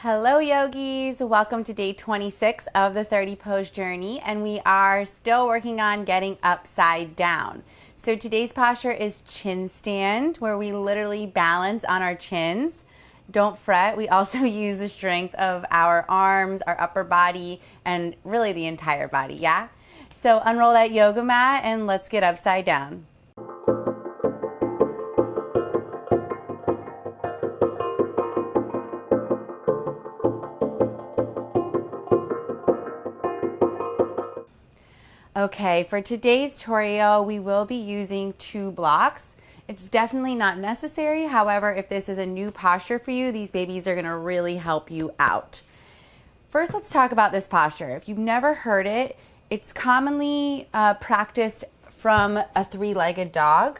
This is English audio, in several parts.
Hello yogis, welcome to day 26 of the 30 pose journey, and we are still working on getting upside down. So today's posture is chin stand, where we literally balance on our chins. Don't fret, we also use the strength of our arms, our upper body, and really the entire body, yeah? So unroll that yoga mat and let's get upside down. Okay, for today's tutorial, we will be using 2 blocks. It's definitely not necessary. However, if this is a new posture for you, these babies are gonna really help you out. First, let's talk about this posture. If you've never heard it, it's commonly practiced from a 3-legged dog.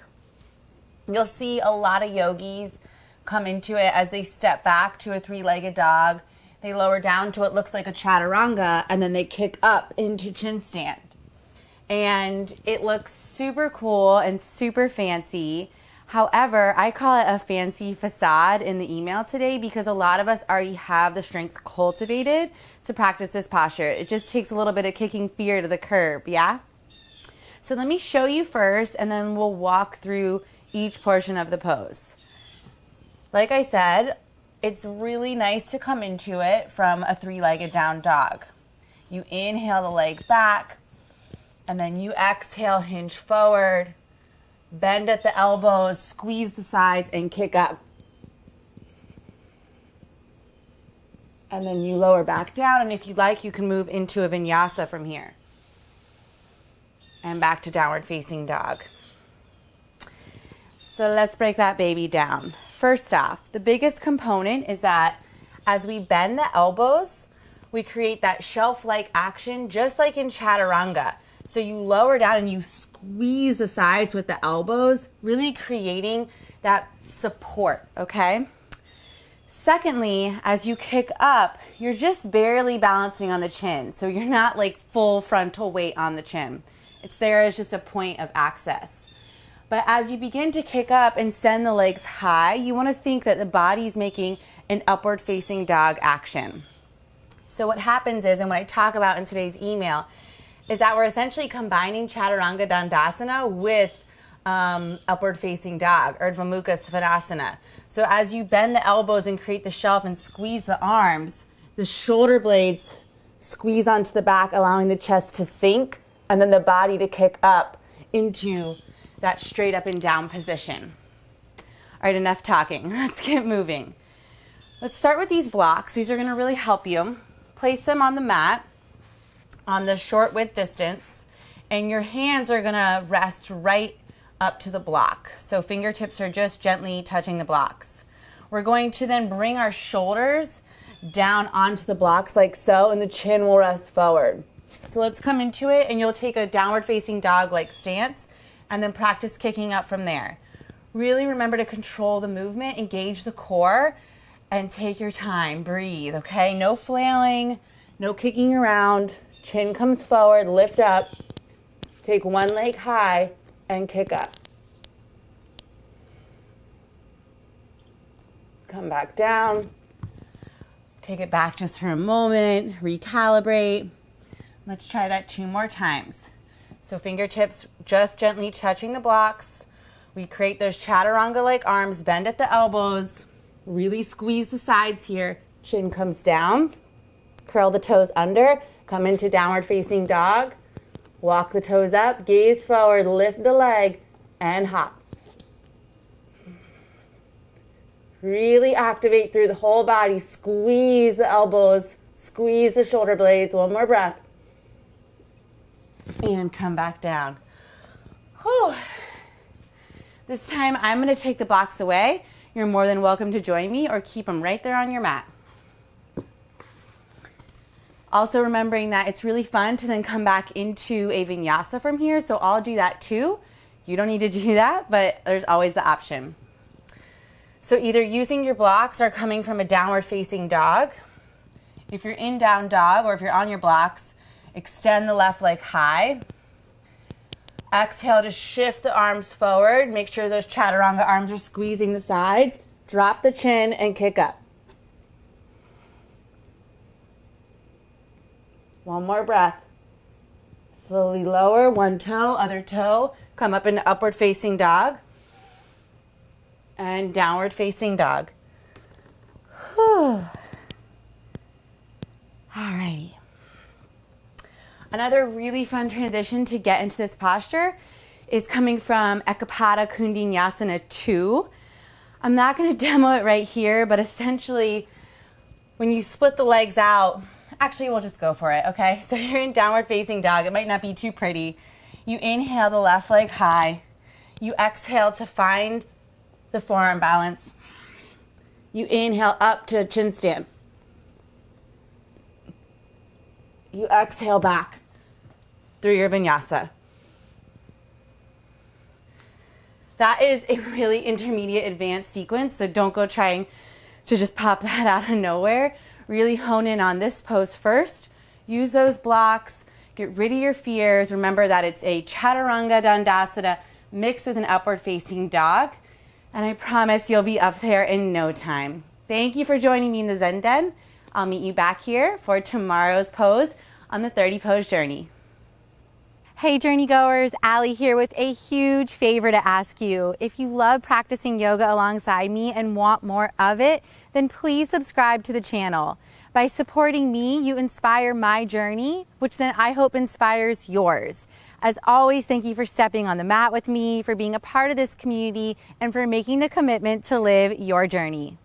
You'll see a lot of yogis come into it as they step back to a 3-legged dog. They lower down to what looks like a chaturanga, and then they kick up into chin stand. And it looks super cool and super fancy. However, I call it a fancy facade in the email today because a lot of us already have the strength cultivated to practice this posture. It just takes a little bit of kicking fear to the curb, yeah? So let me show you first, and then we'll walk through each portion of the pose. Like I said, it's really nice to come into it from a 3-legged down dog. You inhale the leg back, and then you exhale, hinge forward, bend at the elbows, squeeze the sides, and kick up. And then you lower back down, and if you'd like, you can move into a vinyasa from here. And back to downward facing dog. So let's break that baby down. First off, the biggest component is that as we bend the elbows, we create that shelf-like action, just like in chaturanga. So you lower down and you squeeze the sides with the elbows, really creating that support, okay? Secondly, as you kick up, you're just barely balancing on the chin. So you're not like full frontal weight on the chin. It's there as just a point of access. But as you begin to kick up and send the legs high, you want to think that the body's making an upward facing dog action. So what happens is, and what I talk about in today's email, is that we're essentially combining Chaturanga Dandasana with upward facing dog, 𝗪𝗲𝗪 𝗙𝗀𝗏. So as you bend the elbows and create the shelf and squeeze the arms, the shoulder blades squeeze onto the back, allowing the chest to sink, and then the body to kick up into that straight up and down position. All right, enough talking. Let's get moving. Let's start with these blocks. These are gonna really help you. Place them on the mat on the short width distance, and your hands are gonna rest right up to the block. So fingertips are just gently touching the blocks. We're going to then bring our shoulders down onto the blocks like so, and the chin will rest forward. So let's come into it, and you'll take a downward facing dog like stance, and then practice kicking up from there. Really remember to control the movement, engage the core, and take your time, breathe, okay? No flailing, no kicking around. Chin comes forward, lift up, take one leg high, and kick up. Come back down. Take it back just for a moment, recalibrate. Let's try that 2 more times. So fingertips just gently touching the blocks. We create those chaturanga-like arms, bend at the elbows, really squeeze the sides here. Chin comes down, curl the toes under, come into downward facing dog, walk the toes up, gaze forward, lift the leg, and hop. Really activate through the whole body, squeeze the elbows, squeeze the shoulder blades. One more breath. And come back down. Whew. This time I'm gonna take the blocks away. You're more than welcome to join me or keep them right there on your mat. Also remembering that it's really fun to then come back into a vinyasa from here, so I'll do that too. You don't need to do that, but there's always the option. So either using your blocks or coming from a downward facing dog. If you're in down dog or if you're on your blocks, extend the left leg high. Exhale to shift the arms forward. Make sure those chaturanga arms are squeezing the sides. Drop the chin and kick up. One more breath. Slowly lower one toe, other toe. Come up into upward facing dog. And downward facing dog. Whew. Alrighty. Another really fun transition to get into this posture is coming from 𝗂𝗶𝗁 𝗪𝗀𝗃 2. I'm not going to demo it right here, but essentially when you split the legs out, actually we'll just go for it, okay? So you're in downward facing dog. It might not be too pretty. You inhale the left leg high. You exhale to find the forearm balance. You inhale up to chin stand. You exhale back through your vinyasa. That is a really intermediate advanced sequence, so don't go trying to just pop that out of nowhere. Really hone in on this pose first. Use those blocks. Get rid of your fears. Remember that it's a chaturanga dandasana mixed with an upward facing dog. And I promise you'll be up there in no time. Thank you for joining me in the Zen Den. I'll meet you back here for tomorrow's pose on the 30 pose journey. Hey journey goers, Allie here with a huge favor to ask you. If you love practicing yoga alongside me and want more of it, then please subscribe to the channel. By supporting me, you inspire my journey, which then I hope inspires yours. As always, thank you for stepping on the mat with me, for being a part of this community, and for making the commitment to live your journey.